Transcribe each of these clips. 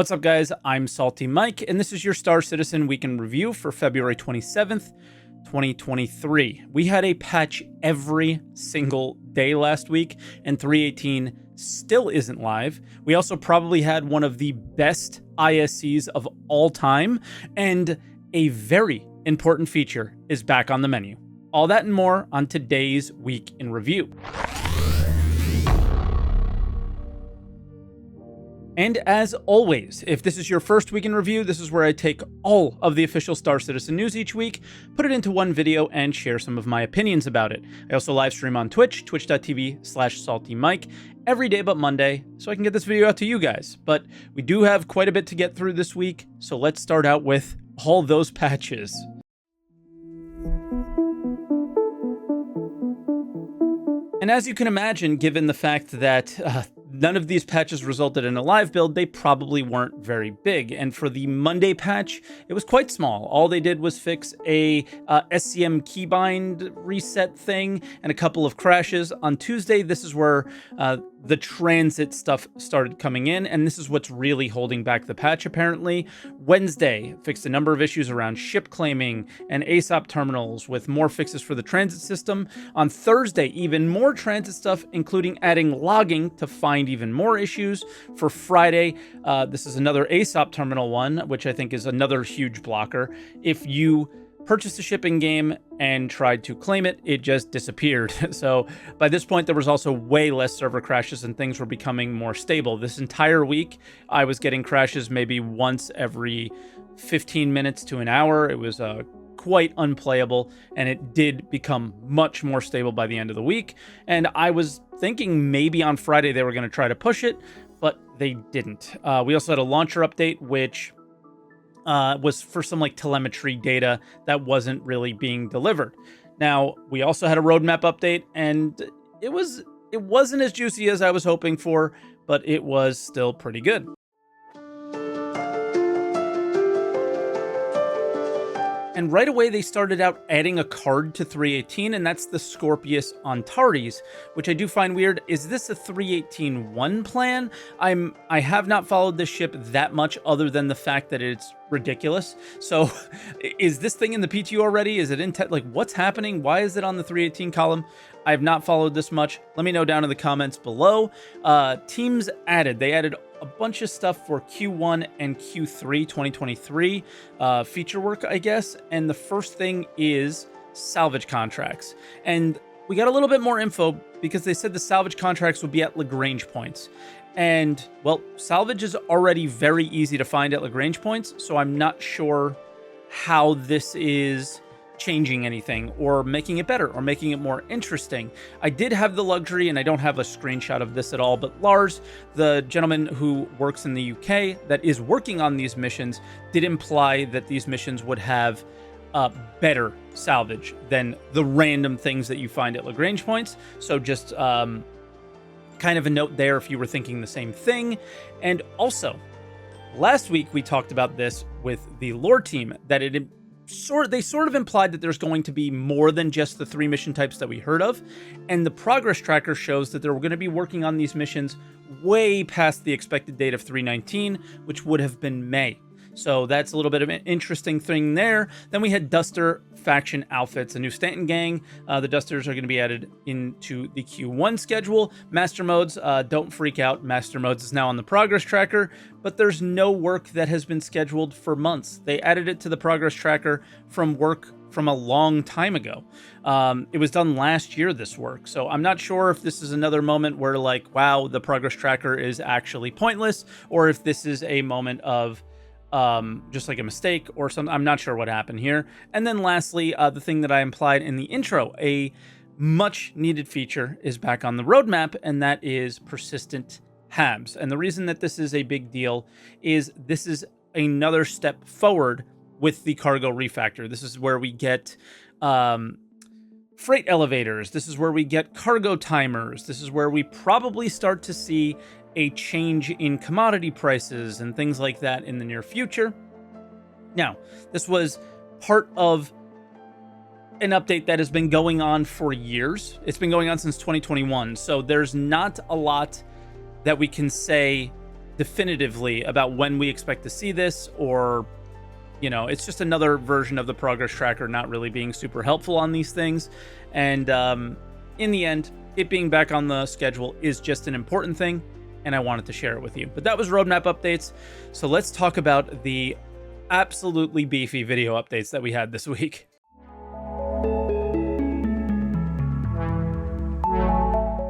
What's up, guys? I'm SaltEMike, and this is your Star Citizen Week in Review for February 27th, 2023. We had a patch every single day last week, and 3.18 still isn't live. We also probably had one of the best ISCs of all time, and a very important feature is back on the menu. All that and more on today's Week in Review. And as always, if this is your first Week in Review, this is where I take all of the official Star Citizen news each week, put it into one video, and share some of my opinions about it. I also live stream on Twitch, twitch.tv/SaltEMike, every day but Monday, so I can get this video out to you guys. But we do have quite a bit to get through this week, so let's start out with all those patches. And as you can imagine, given the fact that none of these patches resulted in a live build, they probably weren't very big. And for the Monday patch, it was quite small. All they did was fix a SCM keybind reset thing and a couple of crashes. On Tuesday, this is where the transit stuff started coming in, and this is what's really holding back the patch, apparently. Wednesday fixed a number of issues around ship claiming and ASOP terminals, with more fixes for the transit system. On Thursday, even more transit stuff, including adding logging to find even more issues. For Friday, this is another ASOP terminal one, which I think is another huge blocker. If you purchased a shipping game and tried to claim it, it just disappeared. So by this point, there was also way less server crashes and things were becoming more stable. This entire week, I was getting crashes maybe once every 15 minutes to an hour. It was quite unplayable, and it did become much more stable by the end of the week. And I was thinking maybe on Friday they were going to try to push it, but they didn't. We also had a launcher update, which was for some like telemetry data that wasn't really being delivered. Now, we also had a roadmap update, and it wasn't as juicy as I was hoping for, but it was still pretty good. And right away, they started out adding a card to 3.18, and that's the Scorpius Antares, which I do find weird. Is this a 3.18.1 plan? I have not followed this ship that much, other than the fact that it's ridiculous. So is this thing in the PTU already? Is it in like, what's happening? Why is it on the 3.18 column? I have not followed this much. Let me know down in the comments below. Teams added. They added a bunch of stuff for Q1 and Q3 2023 feature work, I guess. And the first thing is salvage contracts. And we got a little bit more info because they said the salvage contracts would be at Lagrange points. And, well, salvage is already very easy to find at Lagrange points, so I'm not sure how this is changing anything or making it better or making it more interesting. I did have the luxury, and I don't have a screenshot of this at all, but Lars, the gentleman who works in the UK that is working on these missions, did imply that these missions would have better salvage than the random things that you find at Lagrange points. So just kind of a note there if you were thinking the same thing. And also, last week we talked about this with the lore team, that they sort of implied that there's going to be more than just the 3 mission types that we heard of, and the progress tracker shows that they're going to be working on these missions way past the expected date of 3.19, which would have been May. So that's a little bit of an interesting thing there. Then we had Duster faction outfits, a new Stanton gang. The Dusters are going to be added into the Q1 schedule. Master modes, don't freak out. Master modes is now on the progress tracker, but there's no work that has been scheduled for months. They added it to the progress tracker from work from a long time ago. It was done last year, this work. So I'm not sure if this is another moment where, like, wow, the progress tracker is actually pointless, or if this is a moment of just like a mistake or something. I'm not sure what happened here. And then lastly, the thing that I implied in the intro, a much needed feature is back on the roadmap, and that is persistent HABs. And the reason that this is a big deal is this is another step forward with the cargo refactor. This is where we get freight elevators. This is where we get cargo timers. This is where we probably start to see a change in commodity prices and things like that in the near future. Now, this was part of an update that has been going on for years. It's been going on since 2021, so there's not a lot that we can say definitively about when we expect to see this, or it's just another version of the progress tracker not really being super helpful on these things. And in the end, it being back on the schedule is just an important thing, and I wanted to share it with you. But that was roadmap updates. So let's talk about the absolutely beefy video updates that we had this week.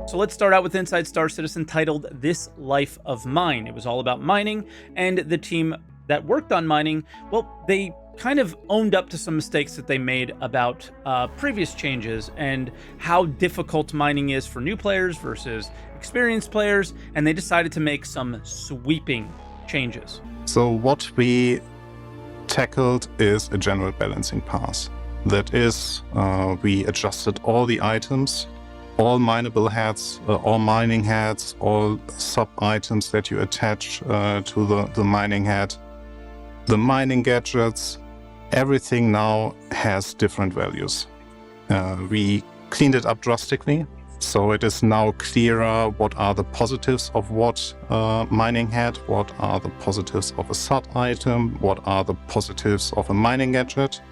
So let's start out with Inside Star Citizen, titled This Life of Mine. It was all about mining, and the team that worked on mining, well, they kind of owned up to some mistakes that they made about previous changes and how difficult mining is for new players versus experienced players, and they decided to make some sweeping changes. So what we tackled is a general balancing pass. That is, we adjusted all the items, all mineable heads, all mining heads, all sub-items that you attach to the mining head, the mining gadgets, everything now has different values. We cleaned it up drastically, so it is now clearer what are the positives of what mining head, what are the positives of a sub-item, what are the positives of a mining gadget,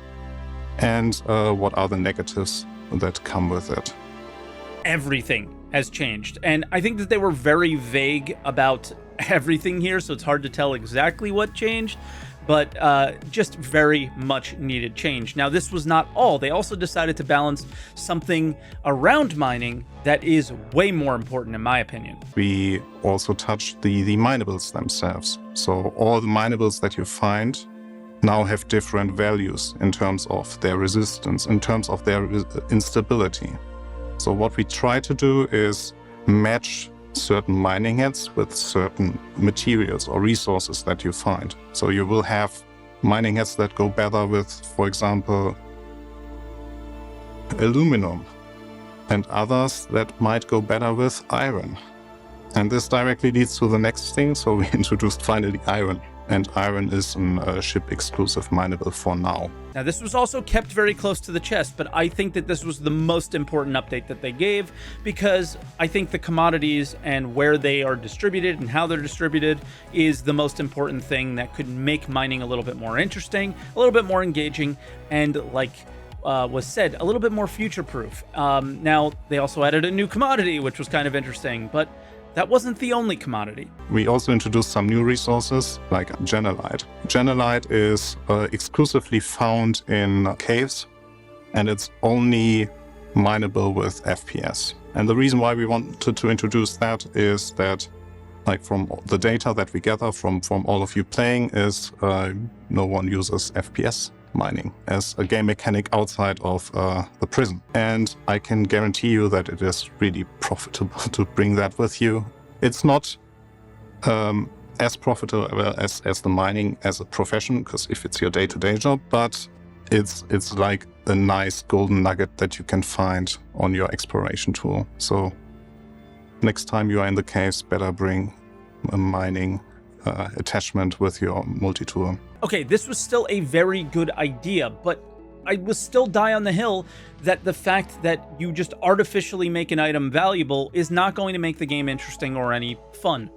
and what are the negatives that come with it. Everything has changed, and I think that they were very vague about everything here, so it's hard to tell exactly what changed, but just very much needed change. Now, this was not all. They also decided to balance something around mining that is way more important, in my opinion. We also touched the minables themselves. So all the minables that you find now have different values in terms of their resistance, in terms of their instability. So what we try to do is match certain mining heads with certain materials or resources that you find. So you will have mining heads that go better with, for example, aluminum, and others that might go better with iron. And this directly leads to the next thing. So we introduced finally iron. And iron is a ship-exclusive mineable for now. Now, this was also kept very close to the chest, but I think that this was the most important update that they gave, because I think the commodities and where they are distributed and how they're distributed is the most important thing that could make mining a little bit more interesting, a little bit more engaging, and like was said, a little bit more future-proof. Now, they also added a new commodity, which was kind of interesting, but that wasn't the only commodity. We also introduced some new resources like Genelite. Genelite is exclusively found in caves, and it's only mineable with FPS. And the reason why we wanted to introduce that is that, like, from the data that we gather from all of you playing, is no one uses FPS mining as a game mechanic outside of the prison. And I can guarantee you that it is really profitable to bring that with you. It's not as profitable as the mining as a profession, because if it's your day-to-day job, but it's like a nice golden nugget that you can find on your exploration tool. So next time you are in the caves, better bring a mining attachment with your multi-tool. Okay, this was still a very good idea, but I was still die on the hill that the fact that you just artificially make an item valuable is not going to make the game interesting or any fun.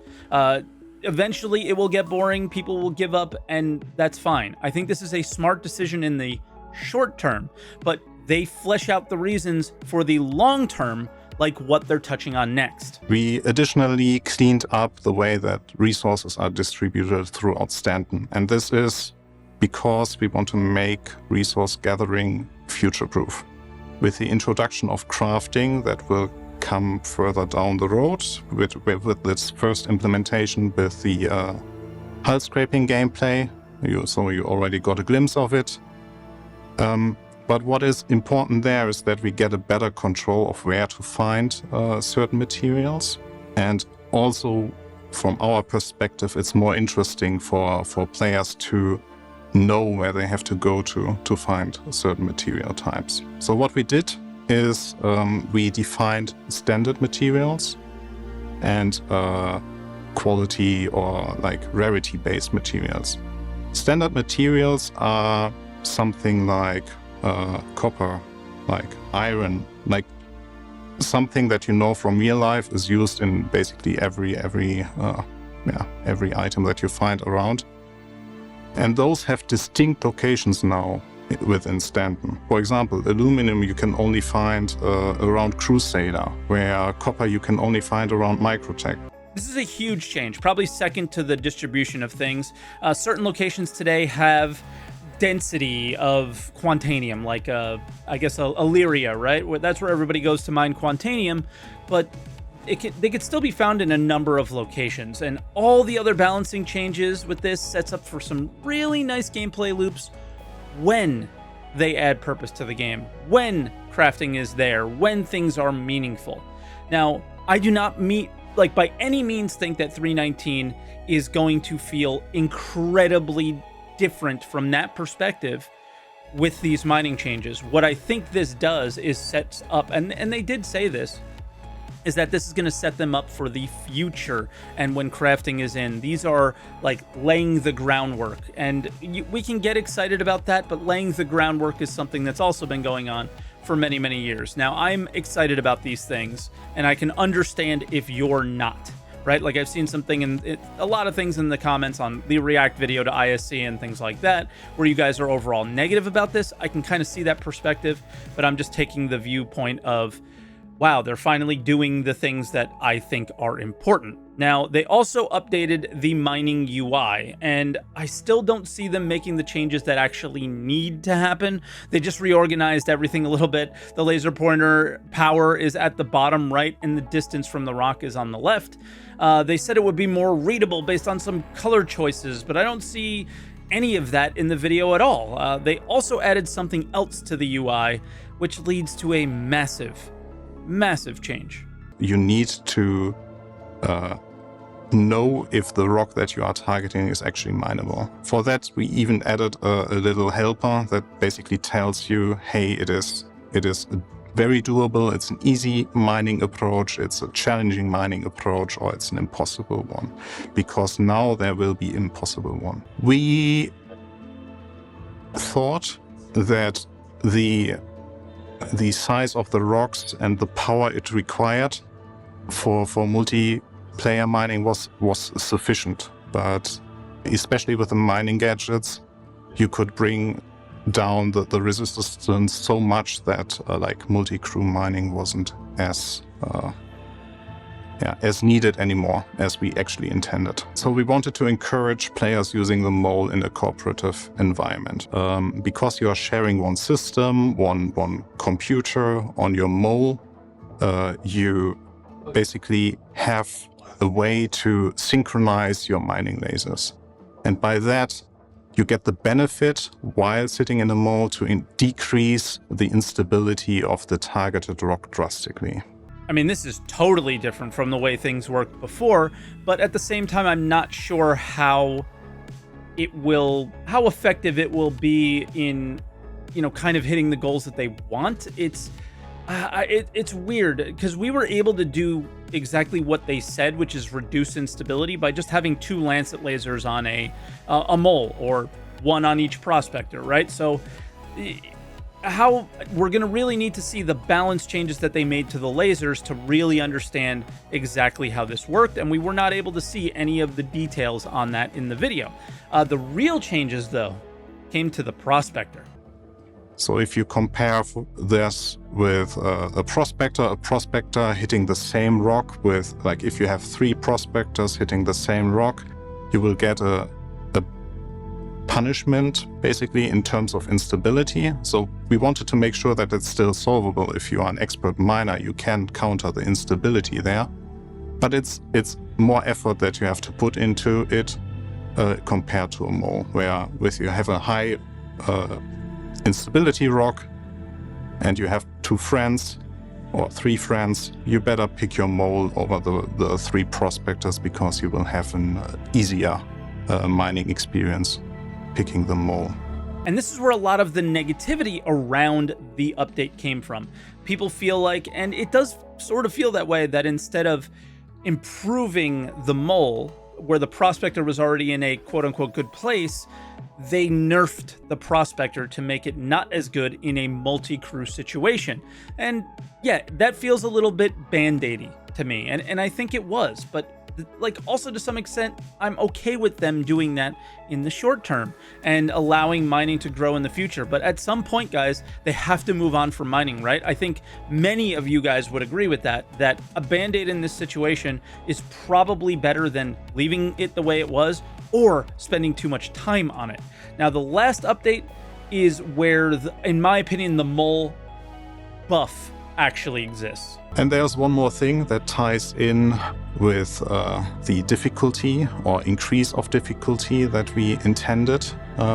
Eventually it will get boring, people will give up, and that's fine. I think this is a smart decision in the short term, but they flesh out the reasons for the long term, like what they're touching on next. We additionally cleaned up the way that resources are distributed throughout Stanton, and this is because we want to make resource gathering future-proof. With the introduction of crafting that will come further down the road, with its first implementation with the hull scraping gameplay, so you already got a glimpse of it. But what is important there is that we get a better control of where to find certain materials. And also, from our perspective, it's more interesting for players to know where they have to go to find certain material types. So what we did is we defined standard materials and quality or like rarity-based materials. Standard materials are something like copper, like iron, like something that you know from real life is used in basically every every item that you find around. And those have distinct locations now within Stanton. For example, aluminum you can only find around Crusader, where copper you can only find around Microtech. This is a huge change, probably second to the distribution of things. Certain locations today have density of Quantanium, like I guess Illyria, right? That's where everybody goes to mine Quantanium, but they could still be found in a number of locations. And all the other balancing changes with this sets up for some really nice gameplay loops when they add purpose to the game, when crafting is there, when things are meaningful. Now, I do not by any means think that 3.19 is going to feel incredibly different from that perspective with these mining changes. What I think this does is sets up, and they did say this, is that this is going to set them up for the future. And when crafting is in, these are like laying the groundwork. And we can get excited about that, but laying the groundwork is something that's also been going on for many, many years. Now, I'm excited about these things, and I can understand if you're not, right? Like I've seen a lot of things in the comments on the React video to ISC and things like that, where you guys are overall negative about this. I can kind of see that perspective, but I'm just taking the viewpoint of, wow, they're finally doing the things that I think are important. Now, they also updated the mining UI, and I still don't see them making the changes that actually need to happen. They just reorganized everything a little bit. The laser pointer power is at the bottom right, and the distance from the rock is on the left. They said it would be more readable based on some color choices, but I don't see any of that in the video at all. They also added something else to the UI, which leads to a massive change. You need to know if the rock that you are targeting is actually mineable. For that, we even added a little helper that basically tells you, hey, it is very doable, it's an easy mining approach, it's a challenging mining approach, or it's an impossible one. Because now there will be impossible one. We thought that the size of the rocks and the power it required for multiplayer mining was sufficient, but especially with the mining gadgets, you could bring down the resistance so much that like multi-crew mining wasn't as needed anymore as we actually intended. So we wanted to encourage players using the mole in a cooperative environment. Because you are sharing one system, one computer on your mole, you basically have a way to synchronize your mining lasers. And by that, you get the benefit while sitting in a mole to decrease the instability of the targeted rock drastically. I mean, this is totally different from the way things worked before, but at the same time, I'm not sure how effective it will be in, kind of hitting the goals that they want. It's weird because we were able to do exactly what they said, which is reduce instability by just having 2 Lancet lasers on a mole, or 1 on each prospector, right? So how we're going to really need to see the balance changes that they made to the lasers to really understand exactly how this worked, and we were not able to see any of the details on that in the video. The real changes, though, came to the prospector. So if you compare this with a prospector hitting the same rock with, like, if you have 3 prospectors hitting the same rock, you will get a punishment basically in terms of instability. So we wanted to make sure that it's still solvable. If you are an expert miner, you can counter the instability there, but it's more effort that you have to put into it compared to a mole, where with you have a high instability rock and you have 2 friends or 3 friends, you better pick your mole over the 3 prospectors, because you will have an easier mining experience picking the mole. And this is where a lot of the negativity around the update came from. People feel like, and it does sort of feel that way, that instead of improving the mole, where the prospector was already in a quote-unquote good place, they nerfed the prospector to make it not as good in a multi-crew situation. And yeah, that feels a little bit band-aidy to me, and I think it was, but like, also to some extent, I'm okay with them doing that in the short term and allowing mining to grow in the future. But at some point, guys, they have to move on from mining, right? I think many of you guys would agree with that a Band-Aid in this situation is probably better than leaving it the way it was or spending too much time on it. Now, the last update is where, in my opinion, the mole buff actually exists. And there's one more thing that ties in with the difficulty or increase of difficulty that we intended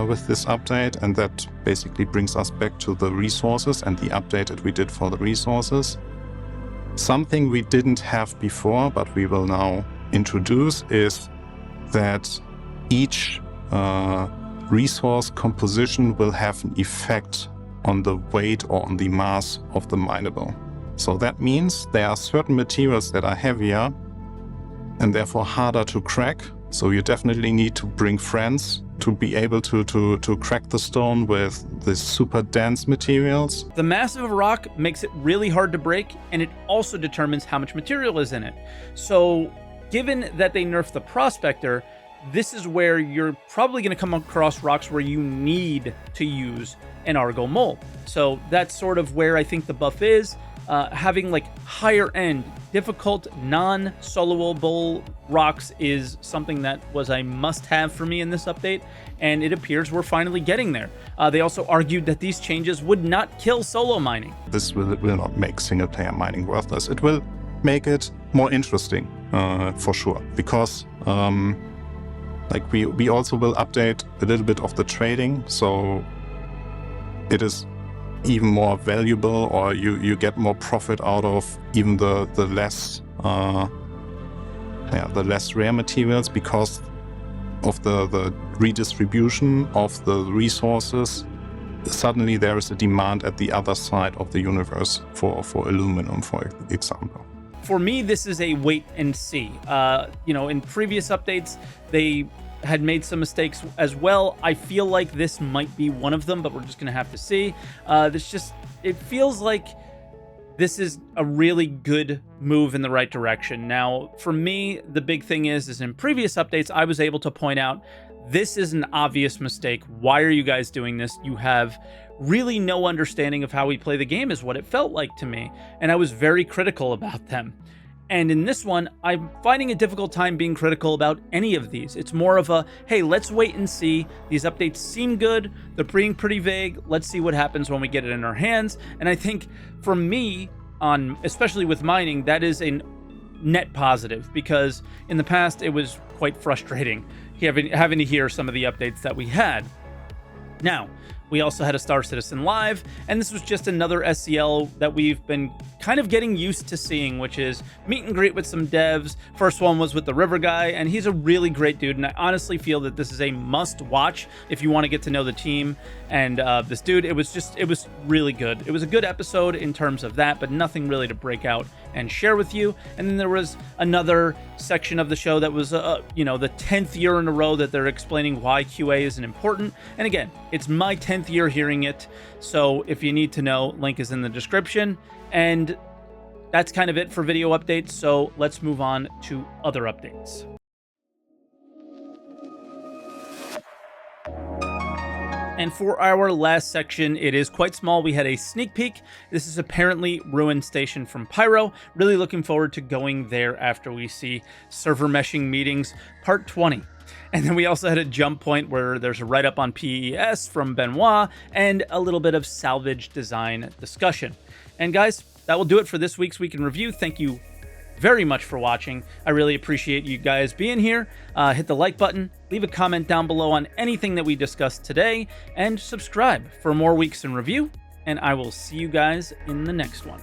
with this update, and that basically brings us back to the resources and the update that we did for the resources. Something we didn't have before, but we will now introduce, is that each resource composition will have an effect on the weight or on the mass of the mineable. So that means there are certain materials that are heavier and therefore harder to crack. So you definitely need to bring friends to be able to crack the stone with the super dense materials. The mass of a rock makes it really hard to break, and it also determines how much material is in it. So given that they nerfed the Prospector, this is where you're probably going to come across rocks where you need to use an Argo Mole. So that's sort of where I think the buff is. Having like higher end, difficult, non-soloable rocks is something that was a must-have for me in this update, and it appears we're finally getting there. They also argued that these changes would not kill solo mining. This will not make single-player mining worthless. It will make it more interesting, for sure, because like we also will update a little bit of the trading, so it is even more valuable, or you get more profit out of even the less rare materials because of the redistribution of the resources. Suddenly there is a demand at the other side of the universe for aluminum, for example. For me, this is a wait and see. In previous updates, they had made some mistakes as well. I feel like this might be one of them, but we're just going to have to see. It feels like this is a really good move in the right direction. Now, for me, the big thing is in previous updates, I was able to point out, this is an obvious mistake. Why are you guys doing this? You have really no understanding of how we play the game, is what it felt like to me. And I was very critical about them. And in this one, I'm finding a difficult time being critical about any of these. It's more of a, hey, let's wait and see. These updates seem good. They're being pretty vague. Let's see what happens when we get it in our hands. And I think for me, especially with mining, that is a net positive, because in the past it was quite frustrating having to hear some of the updates that we had. Now, we also had a Star Citizen Live, and this was just another SCL that we've been kind of getting used to seeing, which is meet and greet with some devs. First one was with the River guy, and he's a really great dude, and I honestly feel that this is a must watch if you want to get to know the team and this dude. It was really good. It was a good episode in terms of that, but nothing really to break out and share with you. And then there was another section of the show that was the 10th year in a row that they're explaining why QA isn't important. And again, it's my 10th year hearing it, so if you need to know, link is in the description. And that's kind of it for video updates, so let's move on to other updates. And for our last section, it is quite small. We had a sneak peek. This is apparently Ruin Station from Pyro. Really looking forward to going there after we see Server Meshing Meetings Part 20. And then we also had a jump point where there's a write-up on PES from Benoit and a little bit of salvage design discussion. And guys, that will do it for this week's Week in Review. Thank you very much for watching. I really appreciate you guys being here. Hit the like button, leave a comment down below on anything that we discussed today, and subscribe for more Weeks in Review. And I will see you guys in the next one.